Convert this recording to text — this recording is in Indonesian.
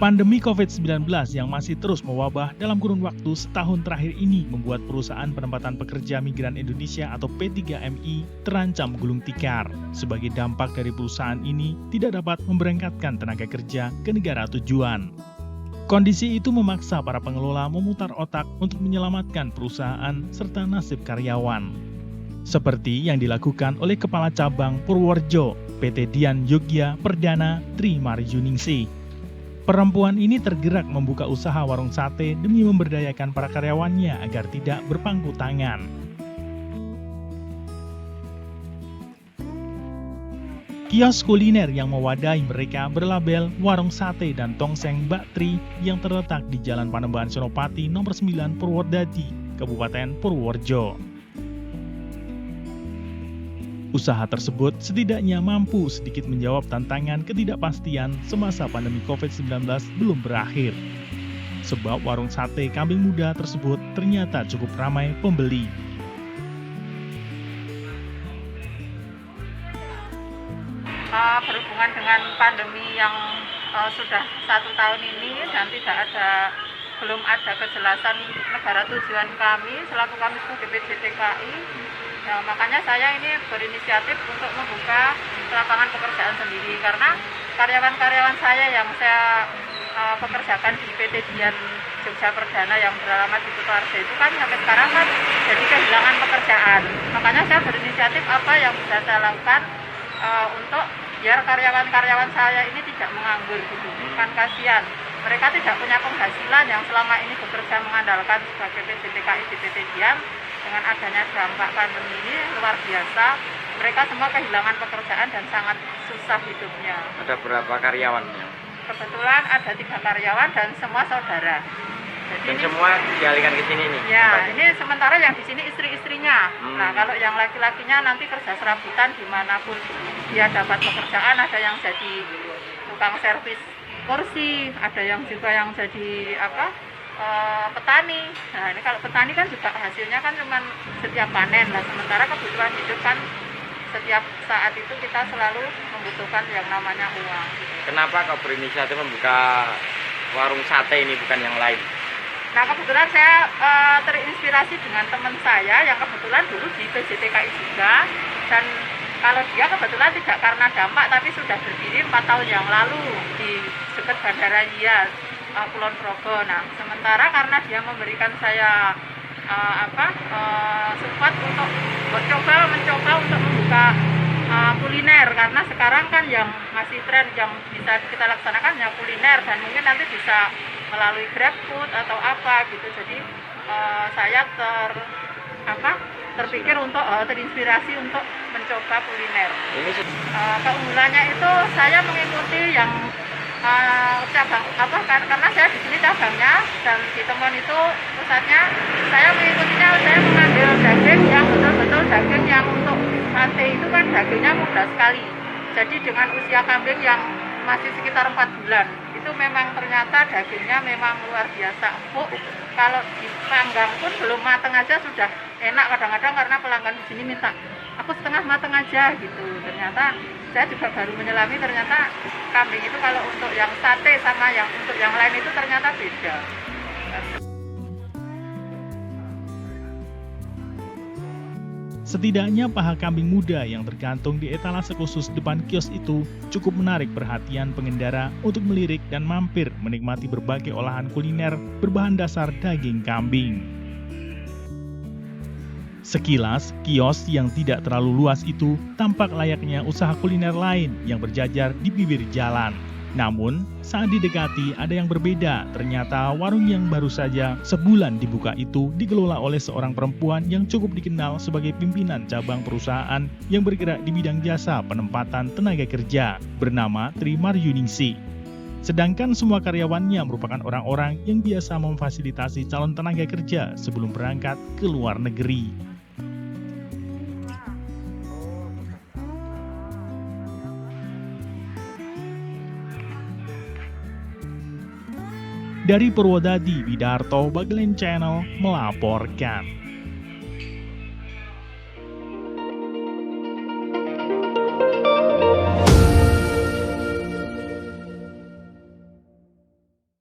Pandemi COVID-19 yang masih terus mewabah dalam kurun waktu setahun terakhir ini membuat perusahaan penempatan pekerja migran Indonesia atau P3MI terancam gulung tikar. Sebagai dampak dari perusahaan ini tidak dapat memberangkatkan tenaga kerja ke negara tujuan. Kondisi itu memaksa para pengelola memutar otak untuk menyelamatkan perusahaan serta nasib karyawan. Seperti yang dilakukan oleh Kepala Cabang Purworejo, PT Dian Yogya Perdana Tri Maryuningsih. Perempuan ini tergerak membuka usaha warung sate demi memberdayakan para karyawannya agar tidak berpangku tangan. Kios kuliner yang mewadahi mereka berlabel Warung Sate dan Tongseng Mbak Tri yang terletak di Jalan Panembahan Senopati nomor 9 Purwodadi, Kabupaten Purworejo. Usaha tersebut setidaknya mampu sedikit menjawab tantangan ketidakpastian semasa pandemi COVID-19 belum berakhir. Sebab warung sate kambing muda tersebut ternyata cukup ramai pembeli. Berhubungan dengan pandemi yang sudah 1 tahun ini dan belum ada kejelasan negara tujuan kami selaku kami sebagai PJTKI. Ya, makanya saya ini berinisiatif untuk membuka lapangan pekerjaan sendiri karena karyawan-karyawan saya yang saya pekerjakan di PT Dian Yogya Perdana yang beralamat di Kutoarjo itu kan sampai sekarang kan jadi kehilangan pekerjaan. Makanya saya berinisiatif apa yang bisa saya lakukan untuk biar karyawan-karyawan saya ini tidak menganggur gitu. Kan kasihan. Mereka tidak punya penghasilan yang selama ini bekerja mengandalkan sebagai PJTKI di PT Dian. Dengan adanya dampak pandemi ini luar biasa, mereka semua kehilangan pekerjaan dan sangat susah hidupnya. Ada berapa karyawannya? Kebetulan ada 3 karyawan dan semua saudara. Jadi dan semua dialihkan ke sini nih? Ya, ini sementara yang di sini istri-istrinya. Nah, kalau yang laki-lakinya nanti kerja serabutan dimanapun dia dapat pekerjaan, ada yang jadi tukang servis kursi, ada yang juga yang jadi petani. Nah, ini kalau petani kan juga hasilnya kan cuma setiap panen lah. Sementara kebutuhan hidup kan setiap saat itu kita selalu membutuhkan yang namanya uang. Kenapa kau berinisiatif membuka warung sate ini bukan yang lain? Nah, kebetulan saya terinspirasi dengan teman saya yang kebetulan dulu di PJTKI juga. Dan kalau dia kebetulan tidak karena dampak tapi sudah berdiri 4 tahun yang lalu di dekat Bandara Hias, Kulon Progo. Nah, sementara karena dia memberikan saya support untuk mencoba untuk membuka kuliner karena sekarang kan yang masih tren yang bisa kita laksanakan ya kuliner dan mungkin nanti bisa melalui GrabFood atau apa gitu. Jadi saya terpikir untuk terinspirasi untuk mencoba kuliner. Keunggulannya itu saya mengikuti yang cabang karena saya di sini cabangnya dan di Temon itu pusatnya. Saya mengikutinya, saya mengambil daging yang betul-betul daging yang untuk sate itu kan dagingnya mudah sekali. Jadi dengan usia kambing yang masih sekitar 4 bulan itu memang ternyata dagingnya memang luar biasa empuk. Kalau dipanggang pun belum matang aja sudah enak kadang-kadang karena pelanggan di sini minta aku setengah matang aja gitu. Ternyata saya juga baru menyelami ternyata kambing itu kalau untuk yang sate sama yang untuk yang lain itu ternyata beda. Setidaknya paha kambing muda yang tergantung di etalase khusus depan kios itu cukup menarik perhatian pengendara untuk melirik dan mampir menikmati berbagai olahan kuliner berbahan dasar daging kambing. Sekilas, kios yang tidak terlalu luas itu tampak layaknya usaha kuliner lain yang berjajar di bibir jalan. Namun, saat didekati ada yang berbeda. Ternyata warung yang baru saja sebulan dibuka itu dikelola oleh seorang perempuan yang cukup dikenal sebagai pimpinan cabang perusahaan yang bergerak di bidang jasa penempatan tenaga kerja bernama Tri Maryuningsih. Sedangkan semua karyawannya merupakan orang-orang yang biasa memfasilitasi calon tenaga kerja sebelum berangkat ke luar negeri. Dari Purwodadi, Widarto Bagelen Channel melaporkan.